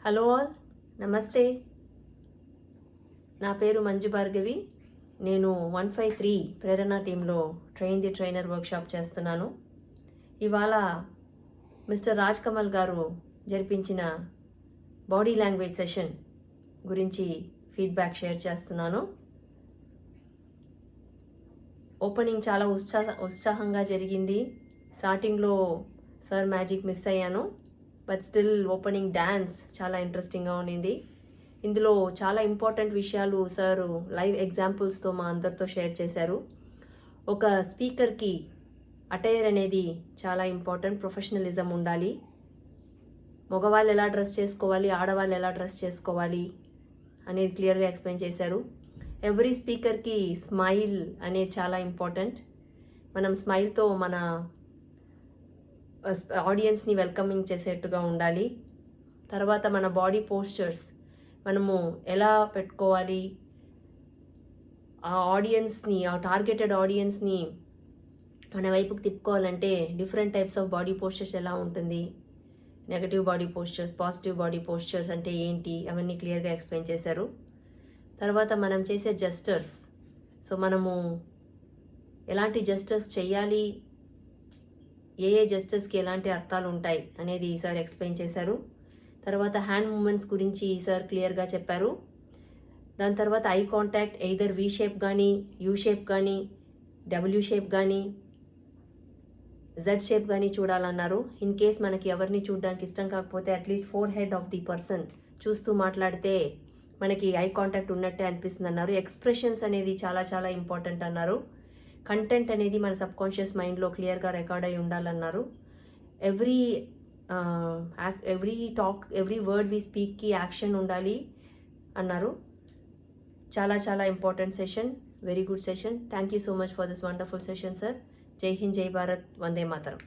Hello all, నమస్తే. నా పేరు మంజు భార్గవి. నేను 153 ప్రేరణ టీంలో ట్రైన్ ది ట్రైనర్ వర్క్షాప్ చేస్తున్నాను. ఇవాళ మిస్టర్ రాజ్ కమల్ గారు జరిపించిన బాడీ లాంగ్వేజ్ సెషన్ గురించి ఫీడ్బ్యాక్ షేర్ చేస్తున్నాను. ఓపెనింగ్ చాలా ఉత్సాహంగా జరిగింది. స్టార్టింగ్లో సార్ మ్యాజిక్ మిస్ అయ్యాను, బట్ స్టిల్ ఓపెనింగ్ డ్యాన్స్ చాలా ఇంట్రెస్టింగ్గా ఉండింది. ఇందులో చాలా ఇంపార్టెంట్ విషయాలు సార్ లైవ్ ఎగ్జాంపుల్స్తో మా అందరితో షేర్ చేశారు. ఒక స్పీకర్కి అటైర్ అనేది చాలా ఇంపార్టెంట్. ప్రొఫెషనలిజం ఉండాలి. మగవాళ్ళు ఎలా డ్రెస్ చేసుకోవాలి, ఆడవాళ్ళు ఎలా డ్రెస్ చేసుకోవాలి అనేది క్లియర్గా ఎక్స్ప్లెయిన్ చేశారు. ఎవ్రీ స్పీకర్కి స్మైల్ అనేది చాలా ఇంపార్టెంట్. మనం స్మైల్తో మన ఆడియన్స్ని వెల్కమింగ్ చేసేట్టుగా ఉండాలి. తర్వాత మన బాడీ పోస్చర్స్ మనము ఎలా పెట్టుకోవాలి, ఆ ఆడియన్స్ని, ఆ టార్గెటెడ్ ఆడియన్స్ని మన వైపుకి తిప్పుకోవాలంటే different types of body postures ఎలా ఉంటుంది, negative body postures, positive body postures అంటే ఏంటి, అవన్నీ క్లియర్గా ఎక్స్ప్లెయిన్ చేశారు. తర్వాత మనం చేసే జెస్టర్స్, సో మనము ఎలాంటి జెస్టర్స్ చేయాలి, ఏ జెస్టర్స్కి ఎలాంటి అర్థాలు ఉంటాయి అనేది సార్ ఎక్స్ప్లెయిన్ చేశారు. తర్వాత హ్యాండ్ మూమెంట్స్ గురించి సార్ క్లియర్గా చెప్పారు. దాని తర్వాత eye contact either V shape కానీ, యూ షేప్ కానీ, డబ్ల్యూ షేప్ కానీ, జెడ్ షేప్ కానీ చూడాలన్నారు. ఇన్ కేస్ మనకి ఎవరిని చూడడానికి ఇష్టం కాకపోతే at least four head of the person చూస్తూ మాట్లాడితే మనకి ఐ కాంటాక్ట్ ఉన్నట్టే అనిపిస్తుంది అన్నారు. ఎక్స్ప్రెషన్స్ అనేది చాలా చాలా ఇంపార్టెంట్ అన్నారు. కంటెంట్ అనేది మన సబ్కాన్షియస్ మైండ్లో క్లియర్గా రికార్డ్ అయి ఉండాలన్నారు. Every talk, every word we స్పీక్కి యాక్షన్ ఉండాలి అన్నారు. చాలా చాలా important session, very good session. Thank you so much for this wonderful session sir. జై హింద్, జై భారత్, వందే మాతరం.